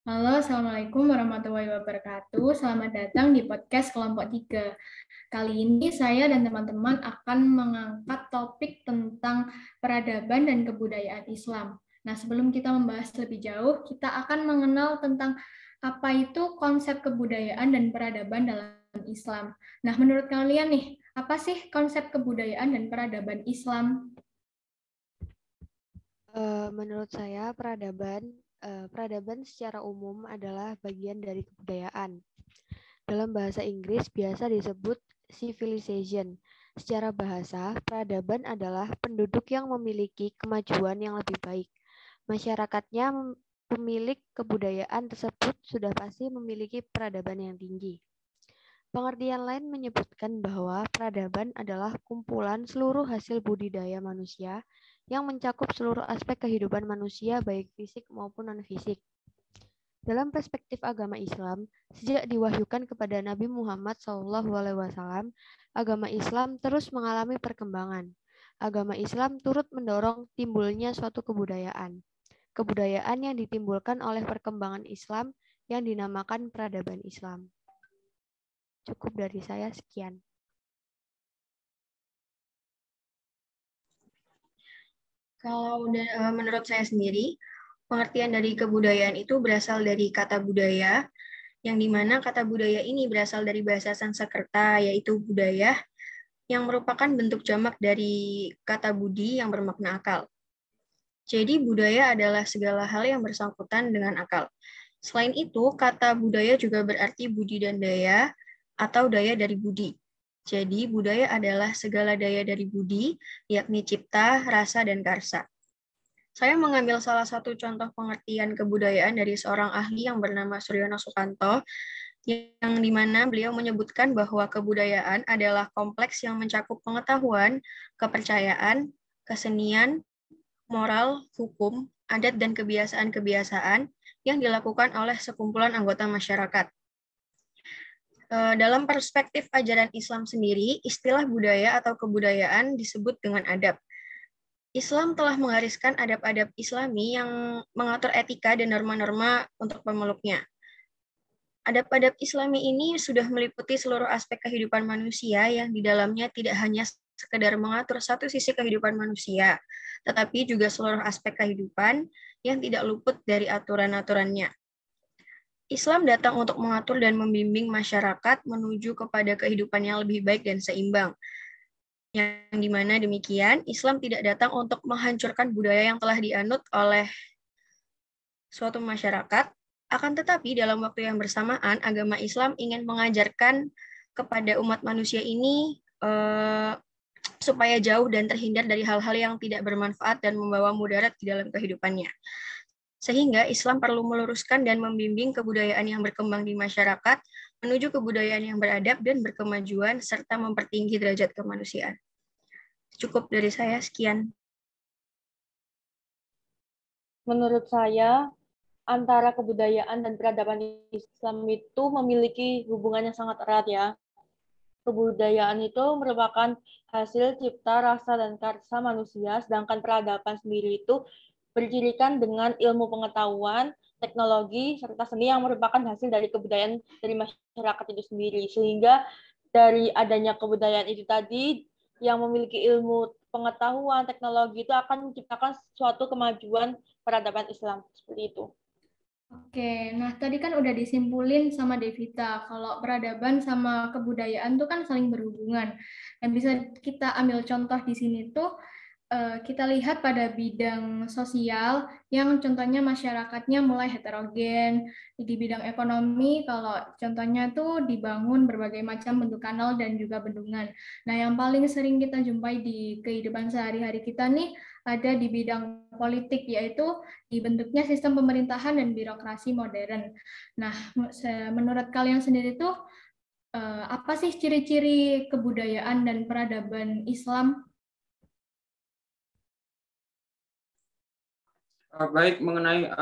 Halo, Assalamualaikum warahmatullahi wabarakatuh. Selamat datang di podcast kelompok 3. Kali ini saya dan teman-teman akan mengangkat topik tentang peradaban dan kebudayaan Islam. Nah, sebelum kita membahas lebih jauh, kita akan mengenal tentang apa itu konsep kebudayaan dan peradaban dalam Islam. Nah, menurut kalian nih, apa sih konsep kebudayaan dan peradaban Islam? Menurut saya peradaban secara umum adalah bagian dari kebudayaan. Dalam bahasa Inggris biasa disebut civilization. Secara bahasa, peradaban adalah penduduk yang memiliki kemajuan yang lebih baik. Masyarakatnya pemilik kebudayaan tersebut sudah pasti memiliki peradaban yang tinggi. Pengertian lain menyebutkan bahwa peradaban adalah kumpulan seluruh hasil budidaya manusia yang mencakup seluruh aspek kehidupan manusia baik fisik maupun non-fisik. Dalam perspektif agama Islam, sejak diwahyukan kepada Nabi Muhammad SAW, agama Islam terus mengalami perkembangan. Agama Islam turut mendorong timbulnya suatu kebudayaan. Kebudayaan yang ditimbulkan oleh perkembangan Islam yang dinamakan peradaban Islam. Cukup dari saya, sekian. Kalau menurut saya sendiri, pengertian dari kebudayaan itu berasal dari kata budaya, yang dimana kata budaya ini berasal dari bahasa Sanskerta, yaitu budaya, yang merupakan bentuk jamak dari kata budi yang bermakna akal. Jadi budaya adalah segala hal yang bersangkutan dengan akal. Selain itu, kata budaya juga berarti budi dan daya, atau daya dari budi. Jadi budaya adalah segala daya dari budi, yakni cipta, rasa, dan karsa. Saya mengambil salah satu contoh pengertian kebudayaan dari seorang ahli yang bernama Suryono Sukanto, yang dimana beliau menyebutkan bahwa kebudayaan adalah kompleks yang mencakup pengetahuan, kepercayaan, kesenian, moral, hukum, adat, dan kebiasaan-kebiasaan yang dilakukan oleh sekumpulan anggota masyarakat. Dalam perspektif ajaran Islam sendiri, istilah budaya atau kebudayaan disebut dengan adab. Islam telah menggariskan adab-adab Islami yang mengatur etika dan norma-norma untuk pemeluknya. Adab-adab Islami ini sudah meliputi seluruh aspek kehidupan manusia yang di dalamnya tidak hanya sekedar mengatur satu sisi kehidupan manusia, tetapi juga seluruh aspek kehidupan yang tidak luput dari aturan-aturannya. Islam datang untuk mengatur dan membimbing masyarakat menuju kepada kehidupan yang lebih baik dan seimbang. Yang dimana demikian, Islam tidak datang untuk menghancurkan budaya yang telah dianut oleh suatu masyarakat, akan tetapi dalam waktu yang bersamaan, agama Islam ingin mengajarkan kepada umat manusia ini supaya jauh dan terhindar dari hal-hal yang tidak bermanfaat dan membawa mudarat di dalam kehidupannya. Sehingga Islam perlu meluruskan dan membimbing kebudayaan yang berkembang di masyarakat menuju kebudayaan yang beradab dan berkemajuan serta mempertinggi derajat kemanusiaan. Cukup dari saya, sekian. Menurut saya, antara kebudayaan dan peradaban Islam itu memiliki hubungan yang sangat erat ya. Kebudayaan itu merupakan hasil cipta, rasa, dan karsa manusia, sedangkan peradaban sendiri itu bercirikan dengan ilmu pengetahuan, teknologi, serta seni yang merupakan hasil dari kebudayaan dari masyarakat itu sendiri. Sehingga dari adanya kebudayaan itu tadi, yang memiliki ilmu pengetahuan, teknologi itu akan menciptakan suatu kemajuan peradaban Islam. Seperti itu. Oke, nah tadi kan udah disimpulin sama Devita kalau peradaban sama kebudayaan tuh kan saling berhubungan. Dan bisa kita ambil contoh di sini tuh kita lihat pada bidang sosial yang contohnya masyarakatnya mulai heterogen. Di bidang ekonomi kalau contohnya tuh dibangun berbagai macam bentuk kanal dan juga bendungan. Nah, yang paling sering kita jumpai di kehidupan sehari-hari kita nih ada di bidang politik, yaitu dibentuknya sistem pemerintahan dan birokrasi modern. Nah, menurut kalian sendiri tuh apa sih ciri-ciri kebudayaan dan peradaban Islam? Baik, mengenai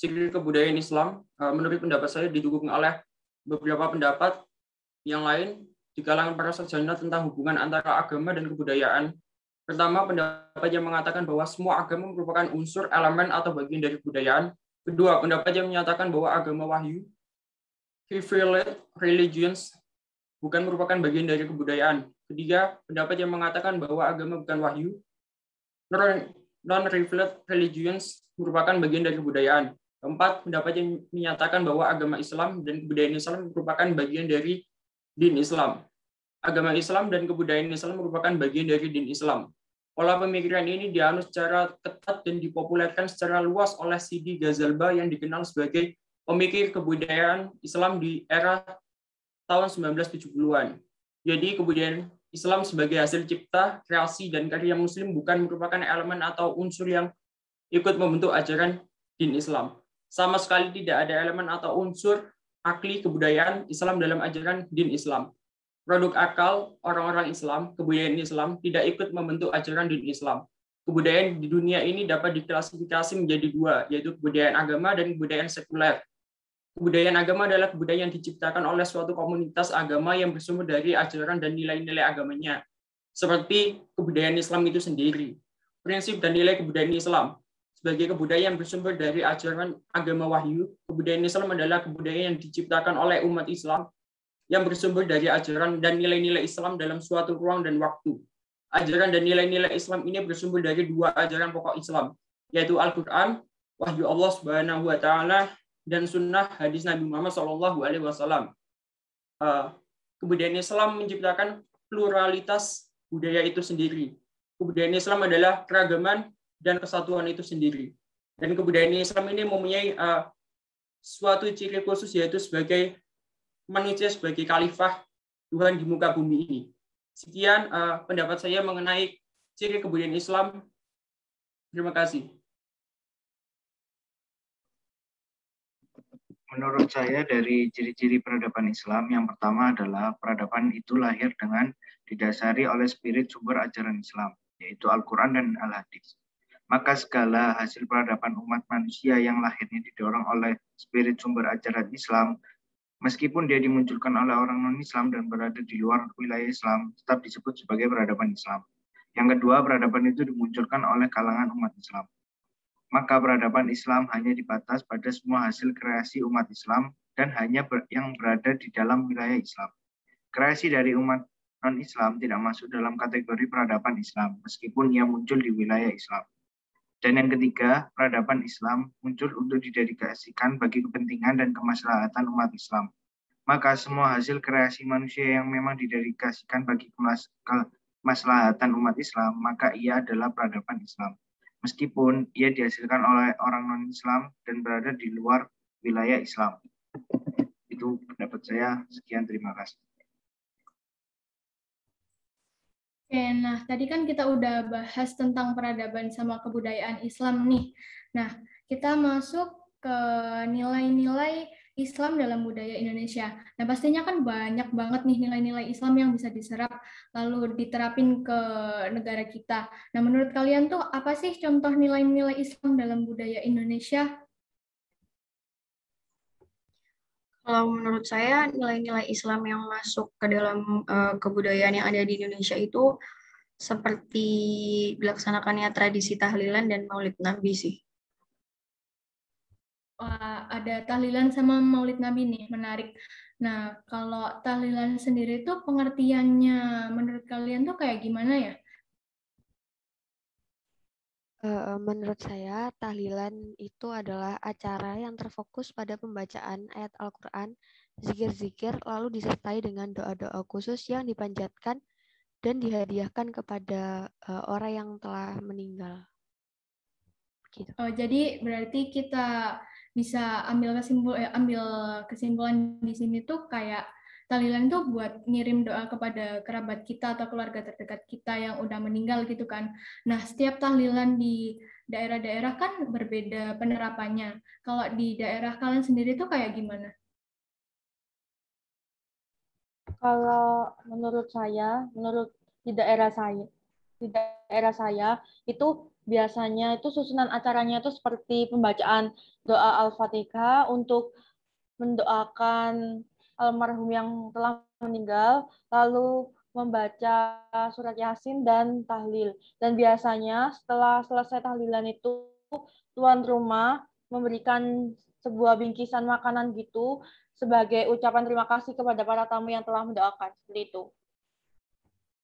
ciri kebudayaan Islam, menurut pendapat saya didukung oleh beberapa pendapat yang lain di kalangan para sarjana tentang hubungan antara agama dan kebudayaan. Pertama, pendapat yang mengatakan bahwa semua agama merupakan unsur, elemen, atau bagian dari kebudayaan. Kedua, pendapat yang menyatakan bahwa agama wahyu, revealed religions, bukan merupakan bagian dari kebudayaan. Ketiga, pendapat yang mengatakan bahwa agama bukan wahyu, non-revealed religions, merupakan bagian dari kebudayaan. Keempat, pendapat yang menyatakan bahwa agama Islam dan kebudayaan Islam merupakan bagian dari din Islam. Agama Islam dan kebudayaan Islam merupakan bagian dari din Islam. Pola pemikiran ini dianut secara ketat dan dipopulerkan secara luas oleh Sidi Ghazalba yang dikenal sebagai pemikir kebudayaan Islam di era tahun 1970-an. Jadi kebudayaan Islam sebagai hasil cipta, kreasi, dan karya Muslim bukan merupakan elemen atau unsur yang ikut membentuk ajaran din Islam. Sama sekali tidak ada elemen atau unsur akli kebudayaan Islam dalam ajaran din Islam. Produk akal orang-orang Islam, kebudayaan Islam, tidak ikut membentuk ajaran din Islam. Kebudayaan di dunia ini dapat diklasifikasi menjadi dua, yaitu kebudayaan agama dan kebudayaan sekuler. Kebudayaan agama adalah kebudayaan yang diciptakan oleh suatu komunitas agama yang bersumber dari ajaran dan nilai-nilai agamanya, seperti kebudayaan Islam itu sendiri. Prinsip dan nilai kebudayaan Islam sebagai kebudayaan yang bersumber dari ajaran agama wahyu, kebudayaan Islam adalah kebudayaan yang diciptakan oleh umat Islam yang bersumber dari ajaran dan nilai-nilai Islam dalam suatu ruang dan waktu. Ajaran dan nilai-nilai Islam ini bersumber dari dua ajaran pokok Islam, yaitu Al-Quran, wahyu Allah Subhanahu wa Ta'ala, dan sunnah hadis Nabi Muhammad SAW. Kebudayaan Islam menciptakan pluralitas budaya itu sendiri. Kebudayaan Islam adalah keragaman dan kesatuan itu sendiri. Dan kebudayaan Islam ini mempunyai suatu ciri khusus, yaitu sebagai manusia sebagai khalifah Tuhan di muka bumi ini. Sekian pendapat saya mengenai ciri kebudayaan Islam. Terima kasih. Menurut saya dari ciri-ciri peradaban Islam, yang pertama adalah peradaban itu lahir dengan didasari oleh spirit sumber ajaran Islam, yaitu Al-Quran dan Al-Hadis. Maka segala hasil peradaban umat manusia yang lahirnya didorong oleh spirit sumber ajaran Islam, meskipun dia dimunculkan oleh orang non-Islam dan berada di luar wilayah Islam, tetap disebut sebagai peradaban Islam. Yang kedua, peradaban itu dimunculkan oleh kalangan umat Islam. Maka peradaban Islam hanya dibatas pada semua hasil kreasi umat Islam dan hanya yang berada di dalam wilayah Islam. Kreasi dari umat non-Islam tidak masuk dalam kategori peradaban Islam, meskipun ia muncul di wilayah Islam. Dan yang ketiga, peradaban Islam muncul untuk didedikasikan bagi kepentingan dan kemaslahatan umat Islam. Maka semua hasil kreasi manusia yang memang didedikasikan bagi kemaslahatan umat Islam, maka ia adalah peradaban Islam. Meskipun ia dihasilkan oleh orang non-Islam dan berada di luar wilayah Islam. Itu pendapat saya. Sekian, terima kasih. Oke, nah tadi kan kita udah bahas tentang peradaban sama kebudayaan Islam nih. Nah, kita masuk ke nilai-nilai Islam dalam budaya Indonesia. Nah, pastinya kan banyak banget nih nilai-nilai Islam yang bisa diserap lalu diterapin ke negara kita. Nah, menurut kalian tuh apa sih contoh nilai-nilai Islam dalam budaya Indonesia? Kalau menurut saya, nilai-nilai Islam yang masuk ke dalam kebudayaan yang ada di Indonesia itu seperti dilaksanakannya tradisi tahlilan dan maulid Nabi sih. Wah, ada tahlilan sama maulid Nabi nih, menarik. Nah, kalau tahlilan sendiri tuh pengertiannya menurut kalian tuh kayak gimana ya? Menurut saya, tahlilan itu adalah acara yang terfokus pada pembacaan ayat Al-Quran, zikir-zikir, lalu disertai dengan doa-doa khusus yang dipanjatkan dan dihadiahkan kepada orang yang telah meninggal. Gitu. Jadi berarti kita bisa ambil kesimpulan di sini tuh kayak tahlilan tuh buat ngirim doa kepada kerabat kita atau keluarga terdekat kita yang udah meninggal gitu kan. Nah, setiap tahlilan di daerah-daerah kan berbeda penerapannya. Kalau di daerah kalian sendiri tuh kayak gimana? Kalau menurut di daerah saya itu biasanya itu susunan acaranya itu seperti pembacaan doa Al-Fatihah untuk mendoakan almarhum yang telah meninggal, lalu membaca surat Yasin dan tahlil. Dan biasanya setelah selesai tahlilan itu tuan rumah memberikan sebuah bingkisan makanan gitu sebagai ucapan terima kasih kepada para tamu yang telah mendoakan, seperti itu.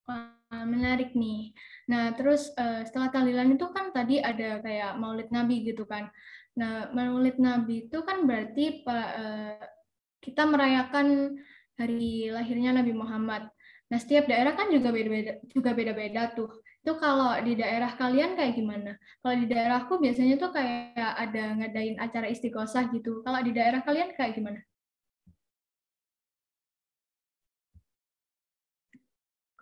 Wah, menarik nih. Nah, terus setelah tahlilan itu kan tadi ada kayak Maulid Nabi gitu kan. Nah, Maulid Nabi itu kan berarti kita merayakan hari lahirnya Nabi Muhammad. Nah, setiap daerah kan juga beda-beda tuh. Itu kalau di daerah kalian kayak gimana? Kalau di daerahku biasanya tuh kayak ada ngadain acara istighosah gitu. Kalau di daerah kalian kayak gimana?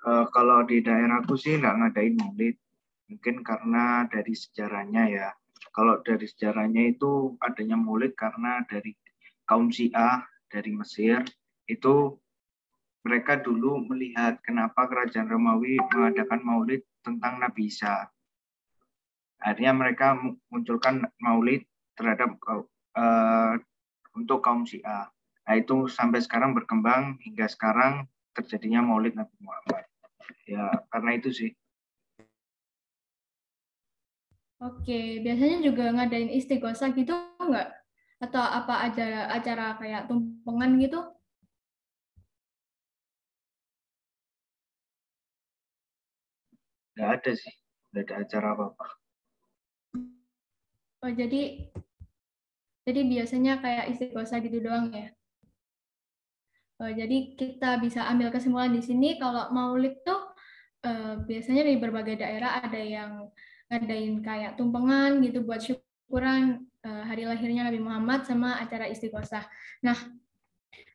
Kalau di daerahku sih nggak ngadain maulid, mungkin karena dari sejarahnya ya. Kalau dari sejarahnya itu adanya maulid karena dari kaum Syiah dari Mesir, itu mereka dulu melihat kenapa kerajaan Romawi mengadakan maulid tentang Nabi Isa. Akhirnya mereka munculkan maulid terhadap untuk kaum Syiah. Nah itu sampai sekarang berkembang hingga sekarang terjadinya maulid Nabi Muhammad. Ya, karena itu sih. Oke, biasanya juga ngadain istighosah gitu nggak? Atau apa aja acara kayak tumpengan gitu? Nggak ada sih, nggak ada acara apa-apa. Oh, jadi biasanya kayak istighosah gitu doang ya? Jadi kita bisa ambil kesimpulan di sini kalau maulid tuh biasanya di berbagai daerah ada yang ngadain kayak tumpengan gitu buat syukuran hari lahirnya Nabi Muhammad sama acara istighosah. Nah,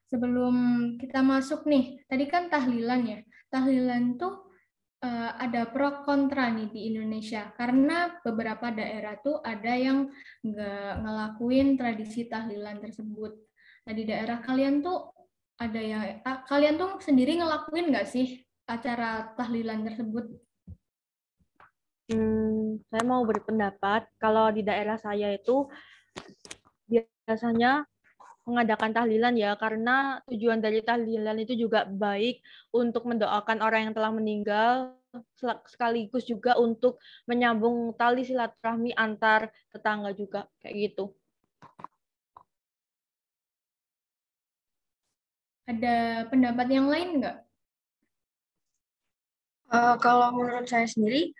sebelum kita masuk nih, tadi kan tahlilan ya. Tahlilan tuh ada pro kontra nih di Indonesia karena beberapa daerah tuh ada yang nggak ngelakuin tradisi tahlilan tersebut. Nah, di daerah kalian tuh ada yang kalian tuh sendiri ngelakuin nggak sih acara tahlilan tersebut? Saya mau berpendapat kalau di daerah saya itu biasanya mengadakan tahlilan ya, karena tujuan dari tahlilan itu juga baik untuk mendoakan orang yang telah meninggal, sekaligus juga untuk menyambung tali silaturahmi antar tetangga juga, kayak gitu. Ada pendapat yang lain nggak? Kalau menurut saya sendiri,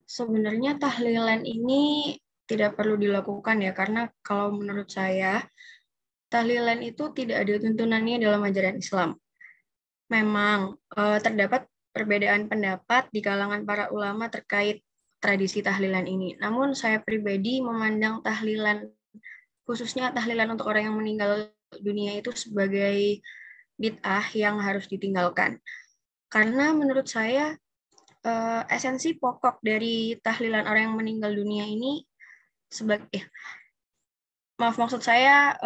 sebenarnya tahlilan ini tidak perlu dilakukan ya, karena kalau menurut saya, tahlilan itu tidak ada tuntunannya dalam ajaran Islam. Memang terdapat perbedaan pendapat di kalangan para ulama terkait tradisi tahlilan ini. Namun saya pribadi memandang tahlilan, khususnya tahlilan untuk orang yang meninggal dunia itu sebagai bid'ah yang harus ditinggalkan. Karena menurut saya esensi pokok dari tahlilan orang yang meninggal dunia ini maksud saya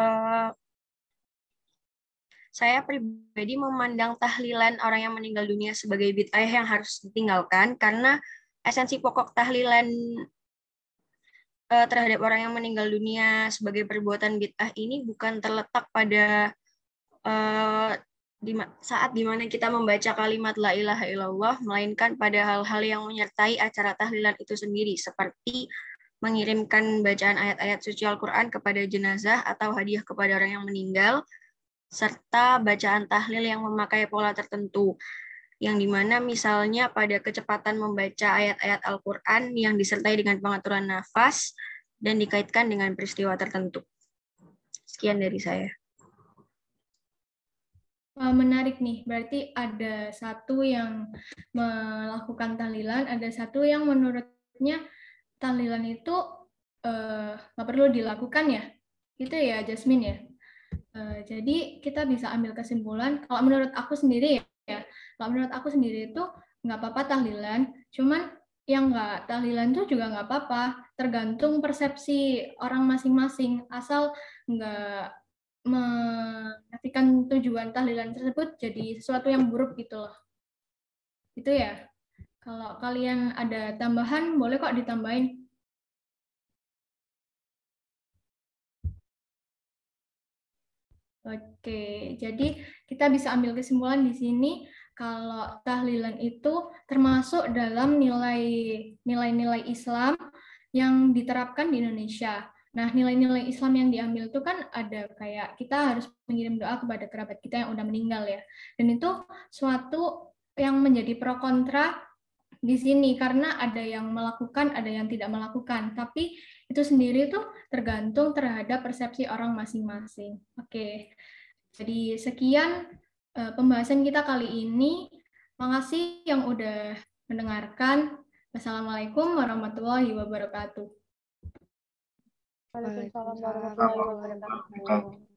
pribadi memandang tahlilan orang yang meninggal dunia sebagai bid'ah yang harus ditinggalkan karena esensi pokok tahlilan terhadap orang yang meninggal dunia sebagai perbuatan bid'ah ini bukan terletak pada saat dimana kita membaca kalimat la ilaha illallah, melainkan pada hal-hal yang menyertai acara tahlilan itu sendiri, seperti mengirimkan bacaan ayat-ayat suci Al-Quran kepada jenazah atau hadiah kepada orang yang meninggal, serta bacaan tahlil yang memakai pola tertentu, yang dimana misalnya pada kecepatan membaca ayat-ayat Al-Quran yang disertai dengan pengaturan nafas dan dikaitkan dengan peristiwa tertentu. Sekian dari saya. Menarik nih, berarti ada satu yang melakukan tahlilan, ada satu yang menurutnya tahlilan itu nggak perlu dilakukan ya, gitu ya Jasmine ya. Jadi kita bisa ambil kesimpulan, kalau menurut aku sendiri ya, kalau menurut aku sendiri itu nggak apa-apa tahlilan, cuman yang nggak tahlilan tuh juga nggak apa-apa, tergantung persepsi orang masing-masing, asal nggak menafikan tujuan tahlilan tersebut jadi sesuatu yang buruk gitu loh. Itu ya. Kalau kalian ada tambahan, boleh kok ditambahin. Oke, jadi kita bisa ambil kesimpulan di sini kalau tahlilan itu termasuk dalam nilai-nilai Islam yang diterapkan di Indonesia. Nah, nilai-nilai Islam yang diambil itu kan ada kayak kita harus mengirim doa kepada kerabat kita yang udah meninggal ya. Dan itu suatu yang menjadi pro kontra di sini karena ada yang melakukan, ada yang tidak melakukan. Tapi itu sendiri tuh tergantung terhadap persepsi orang masing-masing. Oke. Jadi sekian pembahasan kita kali ini. Makasih yang udah mendengarkan. Wassalamualaikum warahmatullahi wabarakatuh. Waalaikumsalam Waalaikumsalam warahmatullahi wabarakatuh.